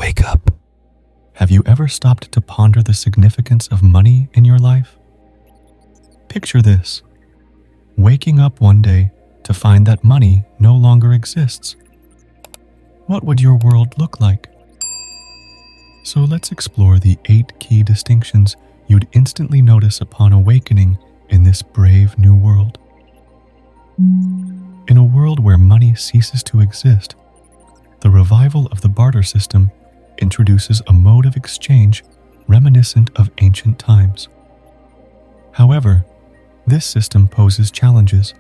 Wake up. Have you ever stopped to ponder the significance of money in your life? Picture this: waking up one day to find that money no longer exists. What would your world look like? So let's explore the 8 key distinctions you'd instantly notice upon awakening in this brave new world. In a world where money ceases to exist, the revival of the barter system introduces a mode of exchange reminiscent of ancient times. However, this system poses challenges,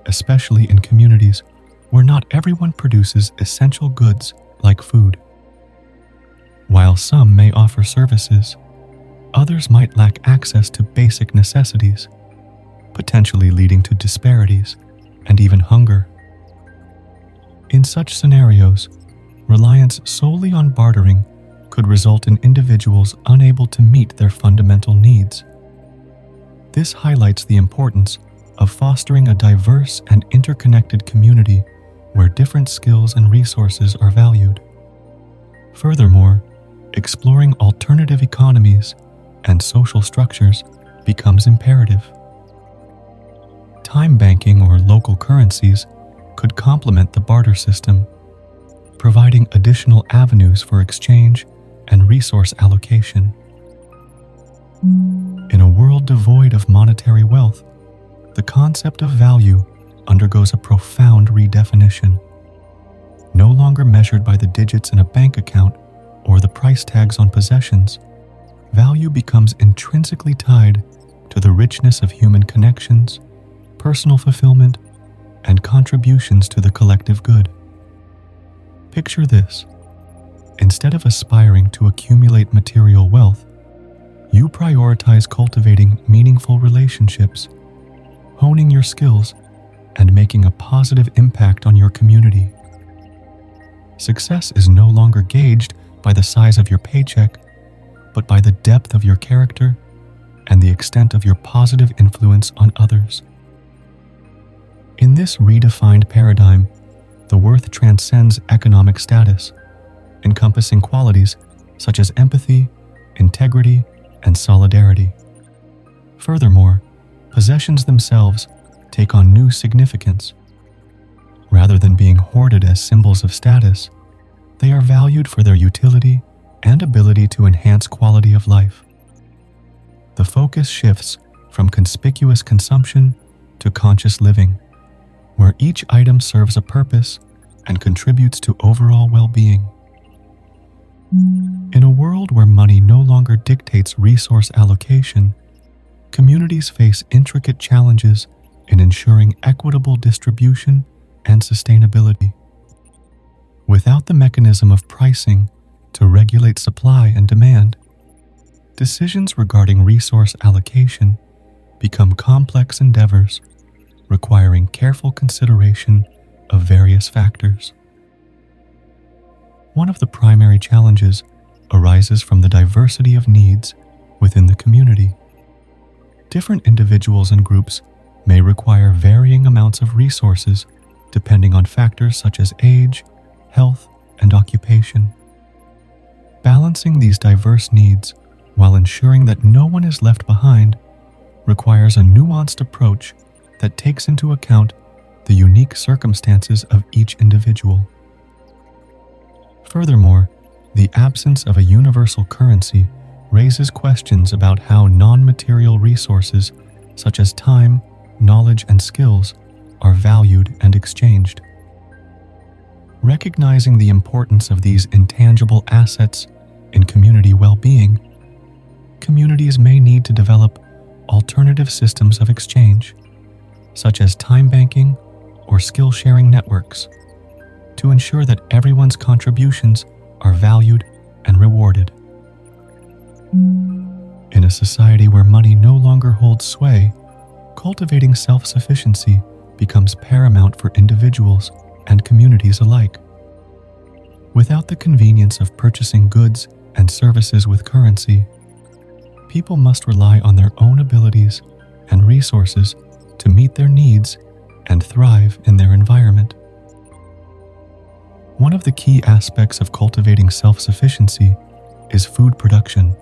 especially in communities where not everyone produces essential goods like food. While some may offer services, others might lack access to basic necessities, potentially leading to disparities and even hunger. In such scenarios, reliance solely on bartering could result in individuals unable to meet their fundamental needs. This highlights the importance of fostering a diverse and interconnected community where different skills and resources are valued. Furthermore, exploring alternative economies and social structures becomes imperative. Time banking or local currencies could complement the barter system, providing additional avenues for exchange and resource allocation. In a world devoid of monetary wealth, the concept of value undergoes a profound redefinition. No longer measured by the digits in a bank account or the price tags on possessions, value becomes intrinsically tied to the richness of human connections, personal fulfillment, and contributions to the collective good. Picture this: instead of aspiring to accumulate material wealth, you prioritize cultivating meaningful relationships, honing your skills, and making a positive impact on your community. Success is no longer gauged by the size of your paycheck, but by the depth of your character and the extent of your positive influence on others. In this redefined paradigm, the worth transcends economic status, encompassing qualities such as empathy, integrity, and solidarity. Furthermore, possessions themselves take on new significance. Rather than being hoarded as symbols of status, they are valued for their utility and ability to enhance quality of life. The focus shifts from conspicuous consumption to conscious living, where each item serves a purpose and contributes to overall well-being. In a world where money no longer dictates resource allocation, communities face intricate challenges in ensuring equitable distribution and sustainability. Without the mechanism of pricing to regulate supply and demand, decisions regarding resource allocation become complex endeavors requiring careful consideration of various factors. One of the primary challenges arises from the diversity of needs within the community. Different individuals and groups may require varying amounts of resources depending on factors such as age, health, and occupation. Balancing these diverse needs while ensuring that no one is left behind requires a nuanced approach that takes into account the unique circumstances of each individual. Furthermore, the absence of a universal currency raises questions about how non-material resources such as time, knowledge, and skills are valued and exchanged. Recognizing the importance of these intangible assets in community well-being, communities may need to develop alternative systems of exchange, such as time banking or skill-sharing networks, to ensure that everyone's contributions are valued and rewarded. In a society where money no longer holds sway, cultivating self-sufficiency becomes paramount for individuals and communities alike. Without the convenience of purchasing goods and services with currency, people must rely on their own abilities and resources to meet their needs and thrive in their environment. One of the key aspects of cultivating self-sufficiency is food production.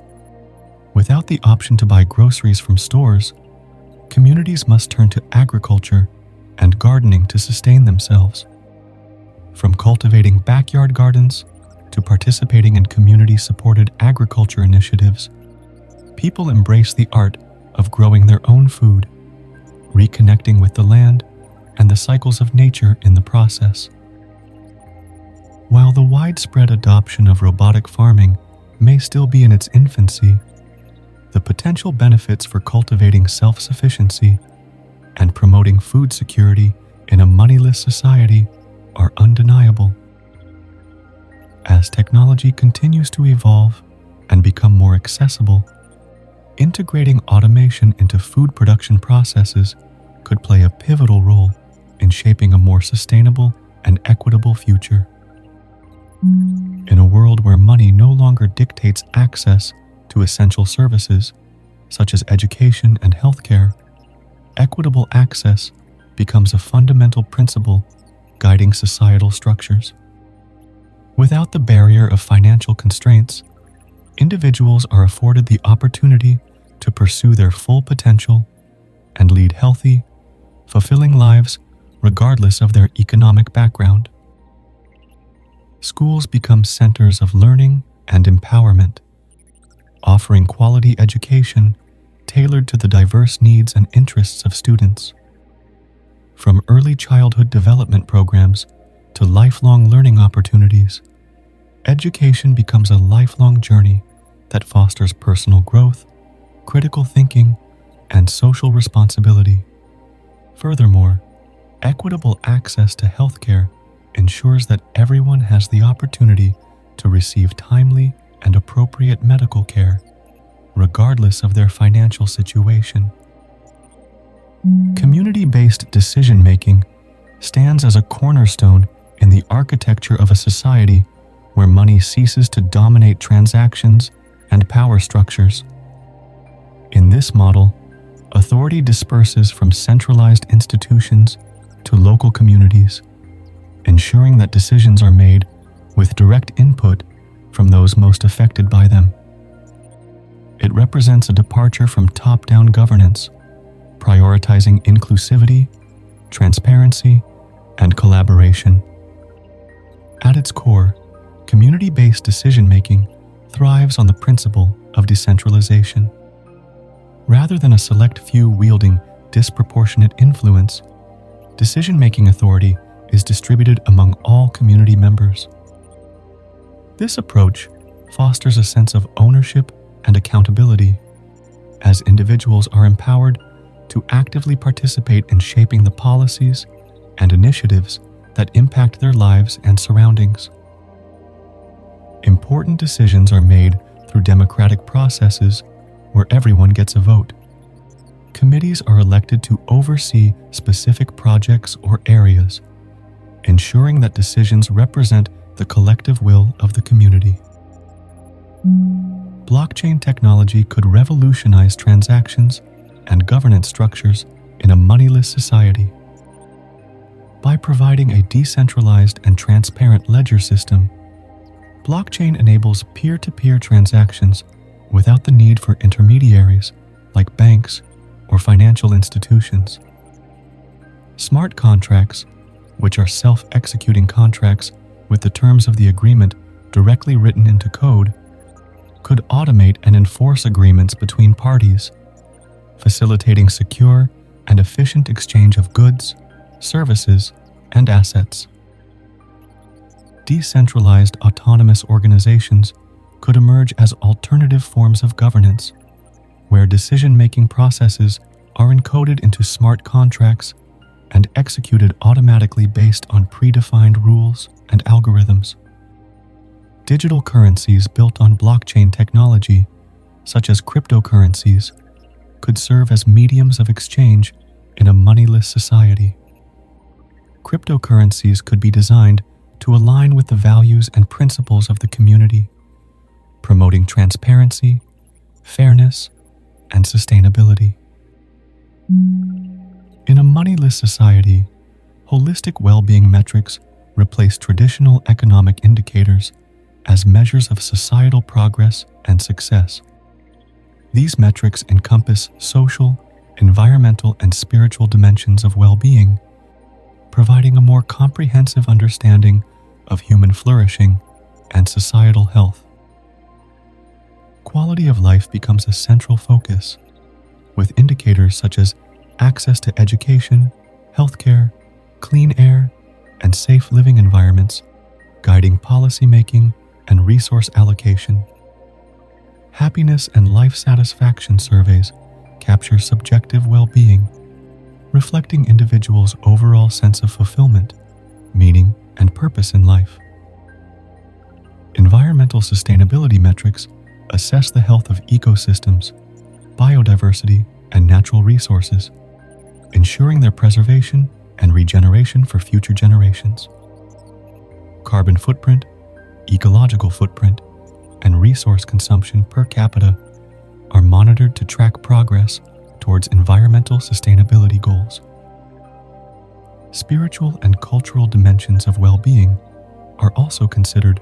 Without the option to buy groceries from stores, communities must turn to agriculture and gardening to sustain themselves. From cultivating backyard gardens to participating in community-supported agriculture initiatives, people embrace the art of growing their own food, reconnecting with the land and the cycles of nature in the process. While the widespread adoption of robotic farming may still be in its infancy, the potential benefits for cultivating self-sufficiency and promoting food security in a moneyless society are undeniable. As technology continues to evolve and become more accessible, integrating automation into food production processes could play a pivotal role in shaping a more sustainable and equitable future. In a world where money no longer dictates access to essential services, such as education and healthcare, equitable access becomes a fundamental principle guiding societal structures. Without the barrier of financial constraints, individuals are afforded the opportunity to pursue their full potential and lead healthy, fulfilling lives regardless of their economic background. Schools become centers of learning and empowerment, offering quality education tailored to the diverse needs and interests of students. From early childhood development programs to lifelong learning opportunities, education becomes a lifelong journey that fosters personal growth, critical thinking, and social responsibility. Furthermore, equitable access to healthcare ensures that everyone has the opportunity to receive timely and appropriate medical care, regardless of their financial situation. Community-based decision-making stands as a cornerstone in the architecture of a society where money ceases to dominate transactions and power structures. In this model, authority disperses from centralized institutions to local communities, ensuring that decisions are made with direct input from those most affected by them. It represents a departure from top-down governance, prioritizing inclusivity, transparency, and collaboration. At its core, community-based decision-making thrives on the principle of decentralization. Rather than a select few wielding disproportionate influence, decision-making authority is distributed among all community members. This approach fosters a sense of ownership and accountability, as individuals are empowered to actively participate in shaping the policies and initiatives that impact their lives and surroundings. Important decisions are made through democratic processes where everyone gets a vote. Committees are elected to oversee specific projects or areas, ensuring that decisions represent the collective will of the community. Blockchain technology could revolutionize transactions and governance structures in a moneyless society. By providing a decentralized and transparent ledger system, blockchain enables peer-to-peer transactions without the need for intermediaries like banks or financial institutions. Smart contracts, which are self-executing contracts with the terms of the agreement directly written into code, could automate and enforce agreements between parties, facilitating secure and efficient exchange of goods, services, and assets. Decentralized autonomous organizations could emerge as alternative forms of governance, where decision-making processes are encoded into smart contracts and executed automatically based on predefined rules and algorithms. Digital currencies built on blockchain technology, such as cryptocurrencies, could serve as mediums of exchange in a moneyless society. Cryptocurrencies could be designed to align with the values and principles of the community, promoting transparency, fairness, and sustainability. In a moneyless society, holistic well-being metrics replace traditional economic indicators as measures of societal progress and success. These metrics encompass social, environmental, and spiritual dimensions of well-being, providing a more comprehensive understanding of human flourishing and societal health. Quality of life becomes a central focus, with indicators such as access to education, healthcare, clean air, and safe living environments guiding policymaking and resource allocation. Happiness and life satisfaction surveys capture subjective well-being, reflecting individuals' overall sense of fulfillment, meaning, and purpose in life. Environmental sustainability metrics assess the health of ecosystems, biodiversity, and natural resources, ensuring their preservation and regeneration for future generations. Carbon footprint, ecological footprint, and resource consumption per capita are monitored to track progress towards environmental sustainability goals. Spiritual and cultural dimensions of well-being are also considered,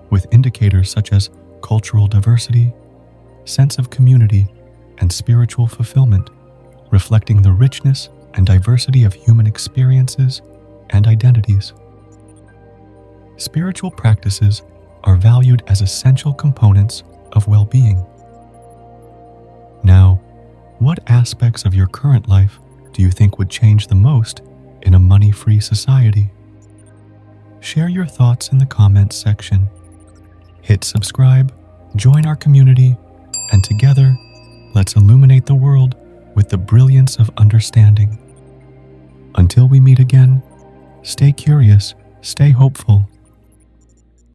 with indicators such as cultural diversity, sense of community, and spiritual fulfillment, reflecting the richness and diversity of human experiences and identities. Spiritual practices are valued as essential components of well-being. Now, what aspects of your current life do you think would change the most in a money-free society? Share your thoughts in the comments section. Hit subscribe, join our community, and together, let's illuminate the world with the brilliance of understanding. Until we meet again, stay curious, stay hopeful,